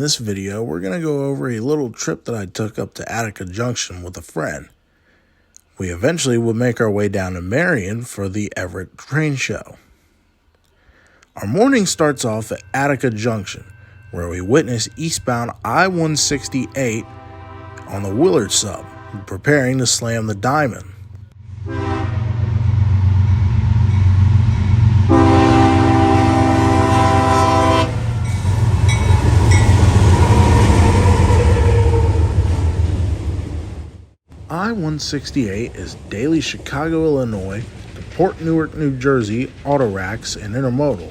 this video, we're going to go over a little trip that I took up to Attica Junction with a friend. We eventually would make our way down to Marion for the Everett train show. Our morning starts off at Attica Junction, where we witness eastbound I-168 on the Willard sub, preparing to slam the diamond. I-168 is daily Chicago, Illinois to Port Newark, New Jersey auto racks and intermodal.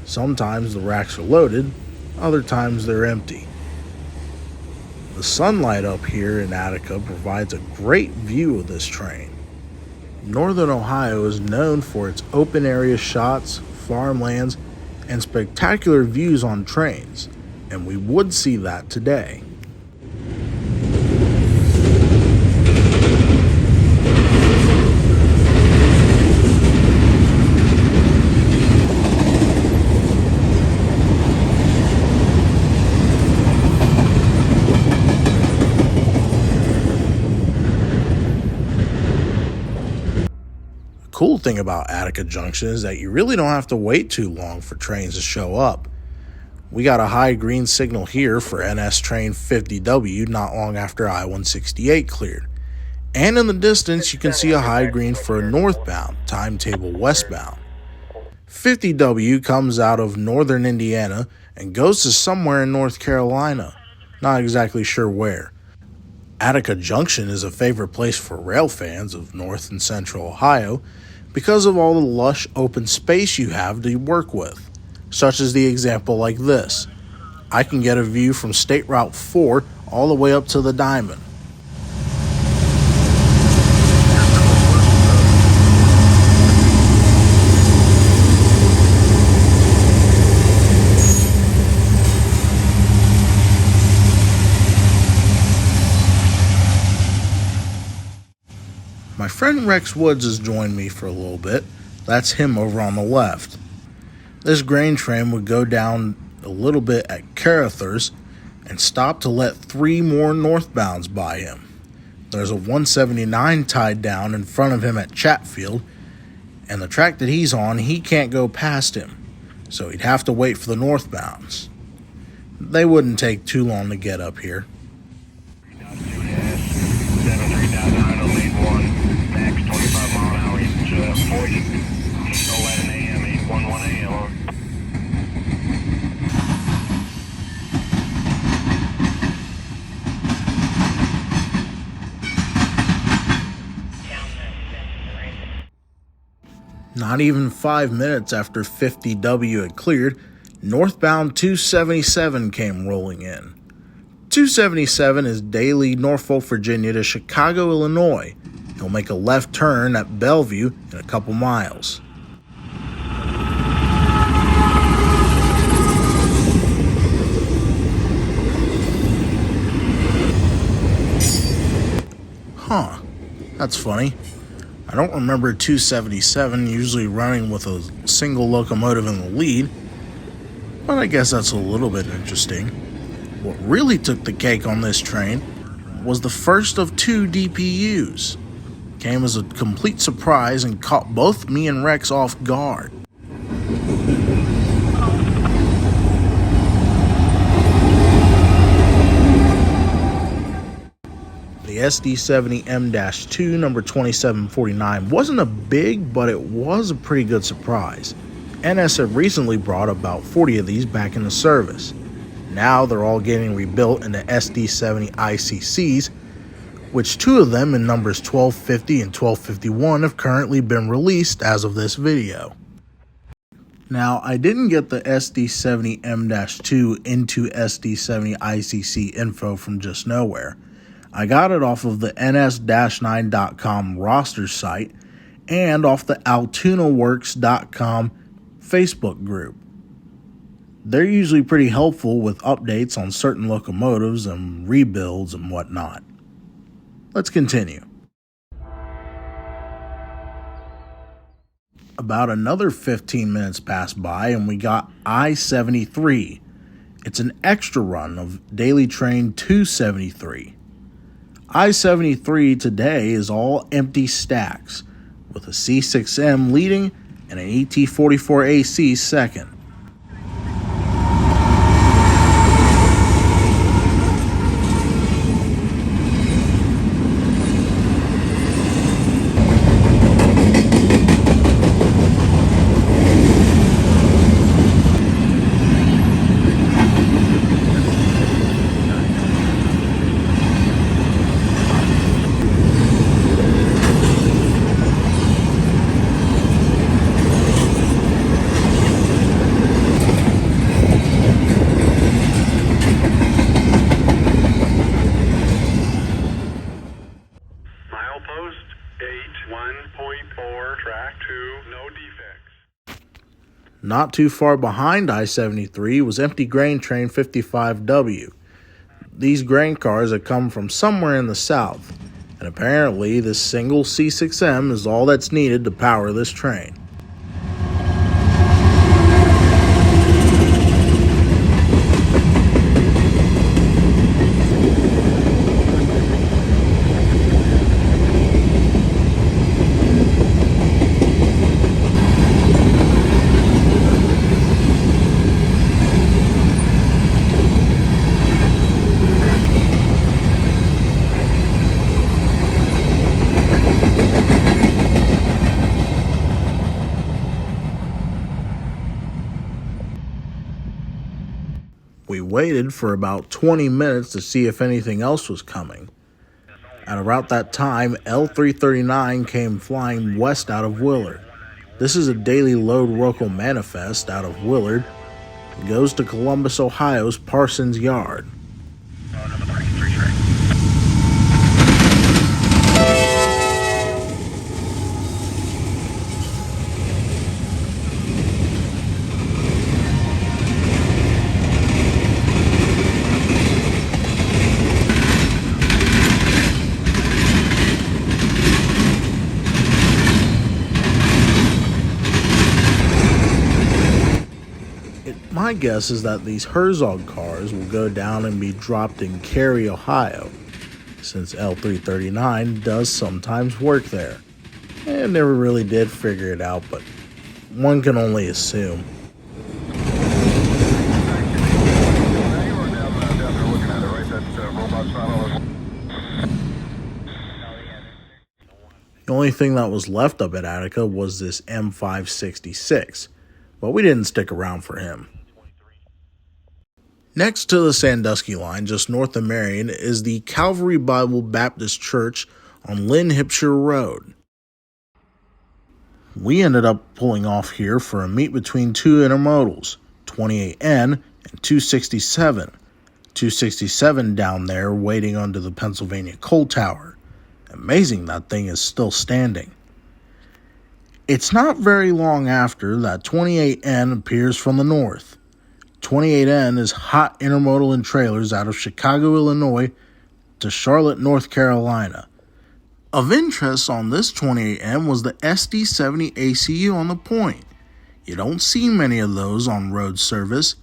Sometimes the racks are loaded, other times they're empty. The sunlight up here in Attica provides a great view of this train. Northern Ohio is known for its open area shots, farmlands, and spectacular views on trains, and we would see that today. Cool thing about Attica Junction is that you really don't have to wait too long for trains to show up. We got a high green signal here for NS train 50W not long after I-168 cleared. And in the distance you can see a high green for a northbound, timetable westbound. 50W comes out of northern Indiana and goes to somewhere in North Carolina. Not exactly sure where. Attica Junction is a favorite place for rail fans of North and Central Ohio because of all the lush open space you have to work with, such as the example like this. I can get a view from State Route 4 all the way up to the Diamond. My friend Rex Woods has joined me for a little bit. That's him over on the left. This grain train would go down a little bit at Carruthers and stop to let 3 more northbounds by him. There's a 179 tied down in front of him at Chatfield, and the track that he's on, he can't go past him, so he'd have to wait for the northbounds. They wouldn't take too long to get up here. Not even 5 minutes after 50W had cleared, northbound 277 came rolling in. 277 is daily Norfolk, Virginia to Chicago, Illinois. He'll make a left turn at Bellevue in a couple miles. Huh, that's funny. I don't remember 277 usually running with a single locomotive in the lead, but I guess that's a little bit interesting. What really took the cake on this train was the first of 2 DPUs. Came as a complete surprise and caught both me and Rex off guard. The SD70M-2 number 2749 wasn't a big, but it was a pretty good surprise. NS had recently brought about 40 of these back into service. Now they're all getting rebuilt into SD70 ICCs, which 2 of them in numbers 1250 and 1251 have currently been released as of this video. Now, I didn't get the SD70M-2 into SD70 ICC info from just nowhere. I got it off of the ns-9.com roster site and off the altoonaworks.com Facebook group. They're usually pretty helpful with updates on certain locomotives and rebuilds and whatnot. Let's continue. About another 15 minutes passed by and we got I-73. It's an extra run of daily train 273. I-73 today is all empty stacks, with a C6M leading and an ET44AC second. Milepost 81.4, track 2, no defects. Not too far behind I-73 was empty grain train 55W. These grain cars had come from somewhere in the south, and apparently this single C6M is all that's needed to power this train. We waited for about 20 minutes to see if anything else was coming. At about that time, L339 came flying west out of Willard. This is a daily load local manifest out of Willard. It goes to Columbus, Ohio's Parsons Yard. My guess is that these Herzog cars will go down and be dropped in Cary, Ohio, since L339 does sometimes work there. I never really did figure it out, but one can only assume. The only thing that was left up at Attica was this M566, but we didn't stick around for him. Next to the Sandusky Line, just north of Marion, is the Calvary Bible Baptist Church on Lynn Hipshire Road. We ended up pulling off here for a meet between two intermodals, 28N and 267. 267 down there waiting under the Pennsylvania Coal Tower. Amazing that thing is still standing. It's not very long after that 28N appears from the north. 28N is hot intermodal and trailers out of Chicago, Illinois to Charlotte, North Carolina. Of interest on this 28N was the SD70 ACU on the point. You don't see many of those on road service,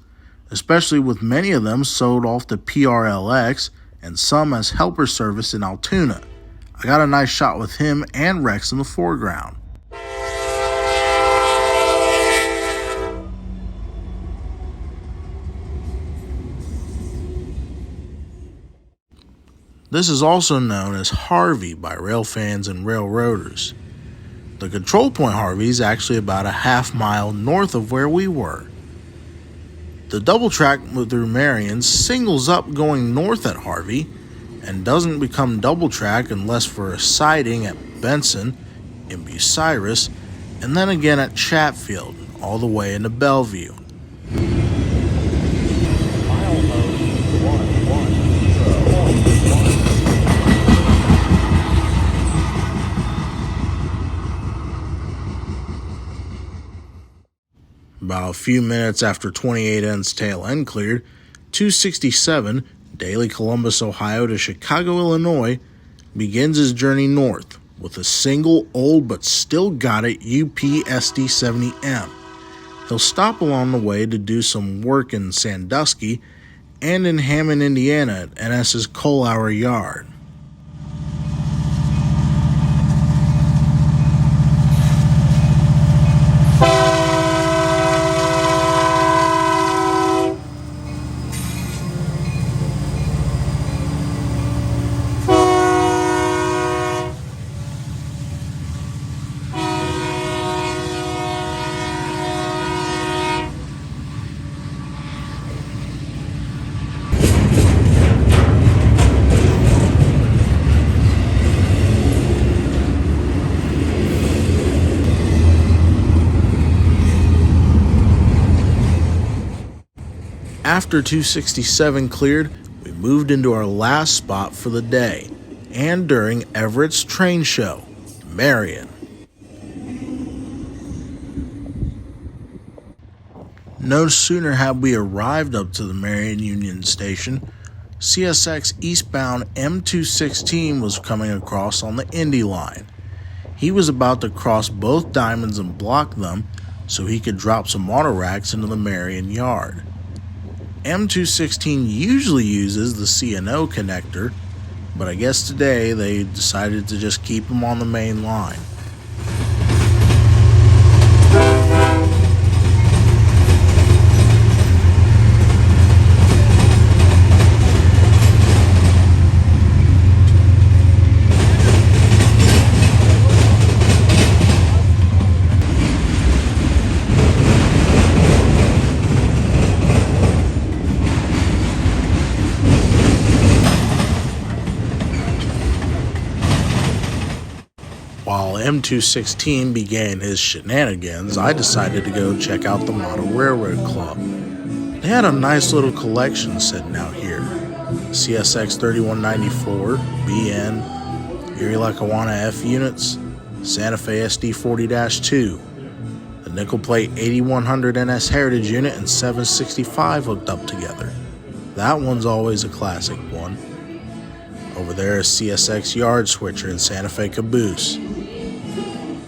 especially with many of them sold off to PRLX and some as helper service in Altoona. I got a nice shot with him and Rex in the foreground. This is also known as Harvey by railfans and railroaders. The control point Harvey is actually about a half mile north of where we were. The double track through Marion singles up going north at Harvey and doesn't become double track unless for a siding at Benson, in Bucyrus, and then again at Chatfield, all the way into Bellevue. About a few minutes after 28N's tail end cleared, 267, daily Columbus, Ohio to Chicago, Illinois, begins his journey north with a single old but still got it UP SD70M. He'll stop along the way to do some work in Sandusky and in Hammond, Indiana at NS's Coal-Hour Yard. After 267 cleared, we moved into our last spot for the day, and during Everett's train show, Marion. No sooner had we arrived up to the Marion Union Station, CSX eastbound M216 was coming across on the Indy line. He was about to cross both diamonds and block them so he could drop some auto racks into the Marion yard. M216 usually uses the C&O connector, but I guess today they decided to just keep him on the main line. While M216 began his shenanigans, I decided to go check out the Model Railroad Club. They had a nice little collection sitting out here. CSX 3194, BN, Erie Lackawanna F units, Santa Fe SD 40-2, the nickel plate 8100 NS Heritage unit and 765 hooked up together. That one's always a classic one. Over there is CSX Yard Switcher and Santa Fe Caboose.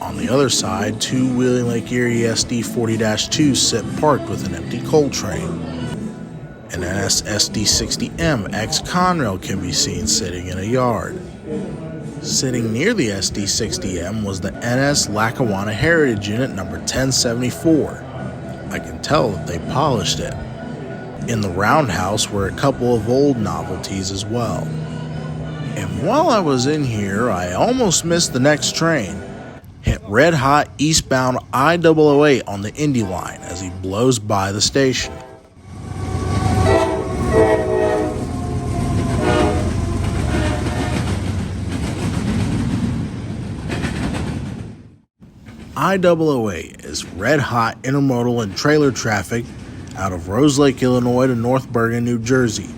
On the other side, two Wheeling Lake Erie SD 40-2 sit parked with an empty coal train. An NS SD 60M ex-Conrail can be seen sitting in a yard. Sitting near the SD 60M was the NS Lackawanna Heritage Unit number 1074. I can tell that they polished it. In the roundhouse were a couple of old novelties as well. And while I was in here, I almost missed the next train. Hit red hot eastbound I-008 on the Indy line as he blows by the station. I-008 is red hot intermodal and trailer traffic out of Rose Lake, Illinois to North Bergen, New Jersey.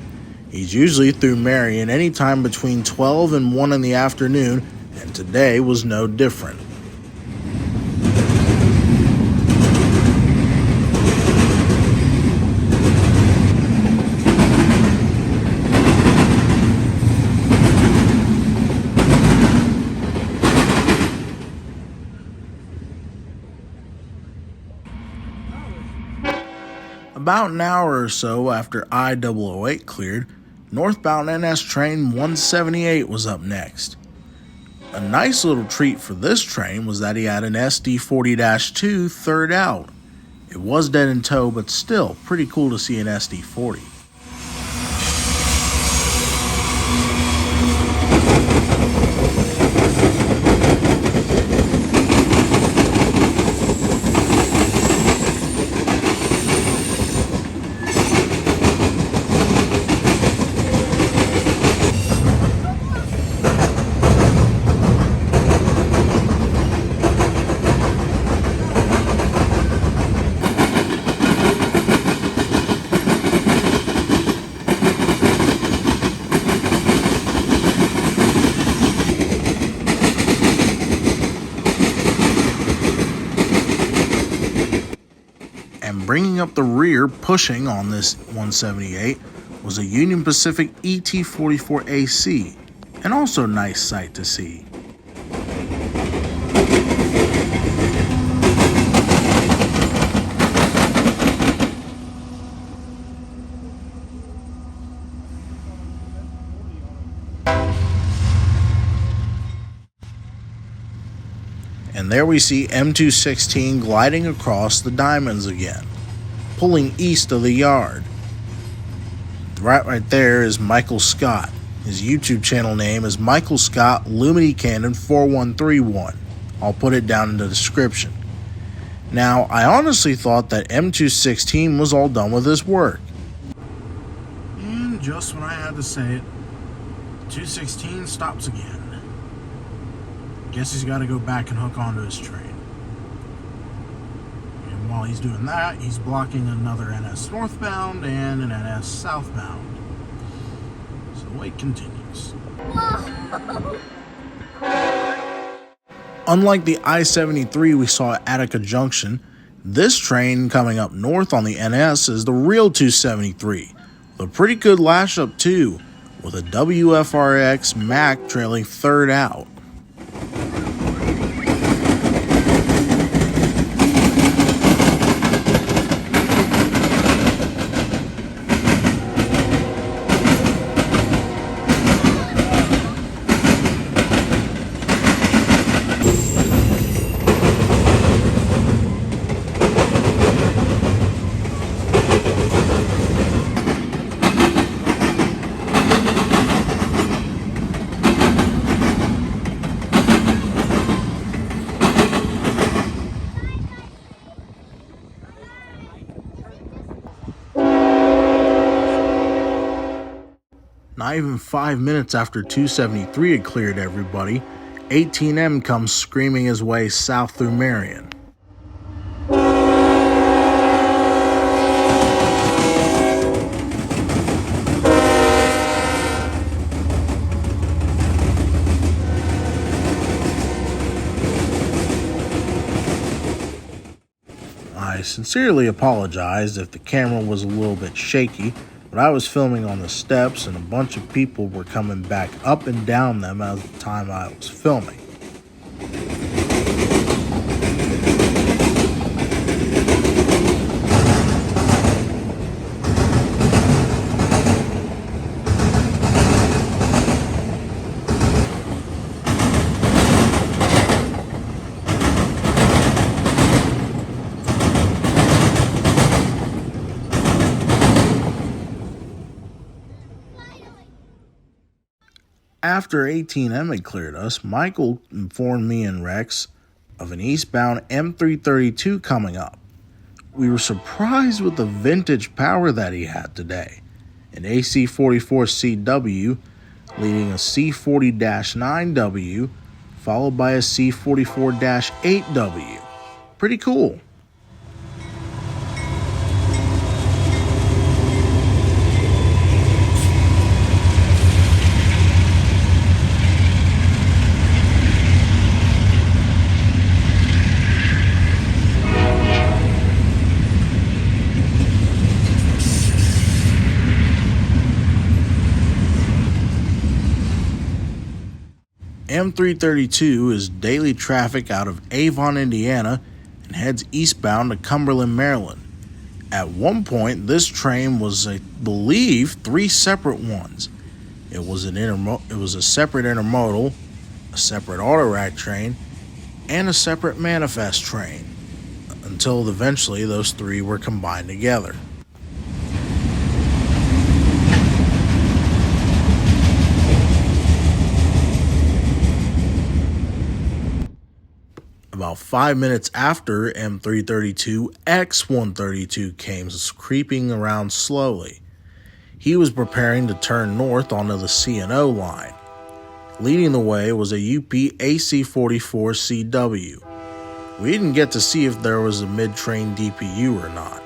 He's usually through Marion anytime between 12 and 1 in the afternoon, and today was no different. About an hour or so after I-008 cleared, northbound NS train 178 was up next. A nice little treat for this train was that he had an SD 40-2 third out. It was dead in tow, but still pretty cool to see an SD 40. And bringing up the rear, pushing on this 178, was a Union Pacific ET44AC, an also nice sight to see. And there we see M216 gliding across the diamonds again, pulling east of the yard. Right there is Michael Scott. His YouTube channel name is Michael Scott Lumity Cannon 4131. I'll put it down in the description. Now, I honestly thought that M216 was all done with his work. And just when I had to say it, 216 stops again. Guess he's got to go back and hook onto his train. And while he's doing that, he's blocking another NS northbound and an NS southbound. So the wait continues. Unlike the I-73 we saw at Attica Junction, this train coming up north on the NS is the real 273, with a pretty good lash up too, with a WFRX Mac trailing third out. Not even 5 minutes after 273 had cleared everybody, 18M comes screaming his way south through Marion. I sincerely apologize if the camera was a little bit shaky, but I was filming on the steps and a bunch of people were coming back up and down them at the time I was filming. After 18M had cleared us, Michael informed me and Rex of an eastbound M332 coming up. We were surprised with the vintage power that he had today. An AC44CW leading a C40-9W followed by a C44-8W. Pretty cool. M332 is daily traffic out of Avon, Indiana, and heads eastbound to Cumberland, Maryland. At one point, this train was, I believe, 3 separate ones. It was a separate intermodal, a separate auto-rack train, and a separate manifest train, until eventually those 3 were combined together. About 5 minutes after M332, X132 came creeping around slowly. He was preparing to turn north onto the C&O line. Leading the way was a UP AC44CW. We didn't get to see if there was a mid-train DPU or not.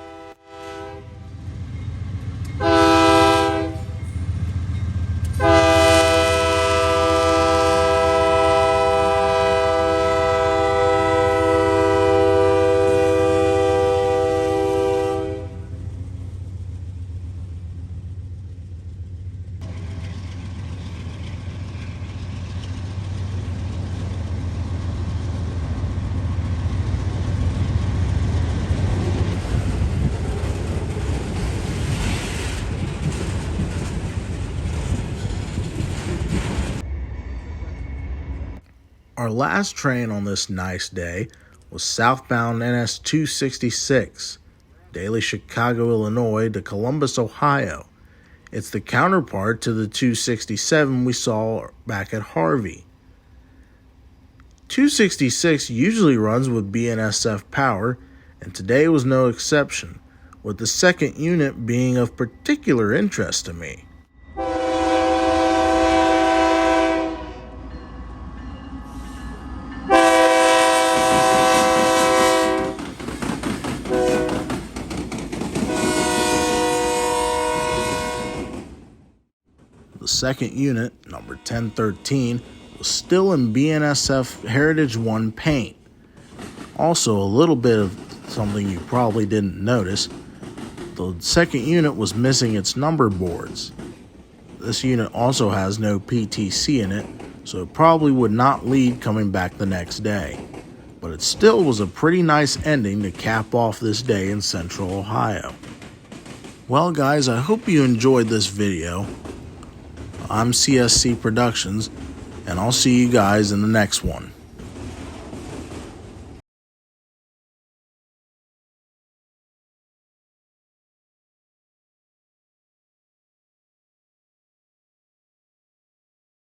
Our last train on this nice day was southbound NS 266, daily Chicago, Illinois to Columbus, Ohio. It's the counterpart to the 267 we saw back at Harvey. 266 usually runs with BNSF power, and today was no exception, with the second unit being of particular interest to me. The second unit, number 1013, was still in BNSF Heritage 1 paint. Also, a little bit of something you probably didn't notice, the second unit was missing its number boards. This unit also has no PTC in it, so it probably would not lead coming back the next day. But it still was a pretty nice ending to cap off this day in Central Ohio. Well guys, I hope you enjoyed this video. I'm CSC Productions, and I'll see you guys in the next one.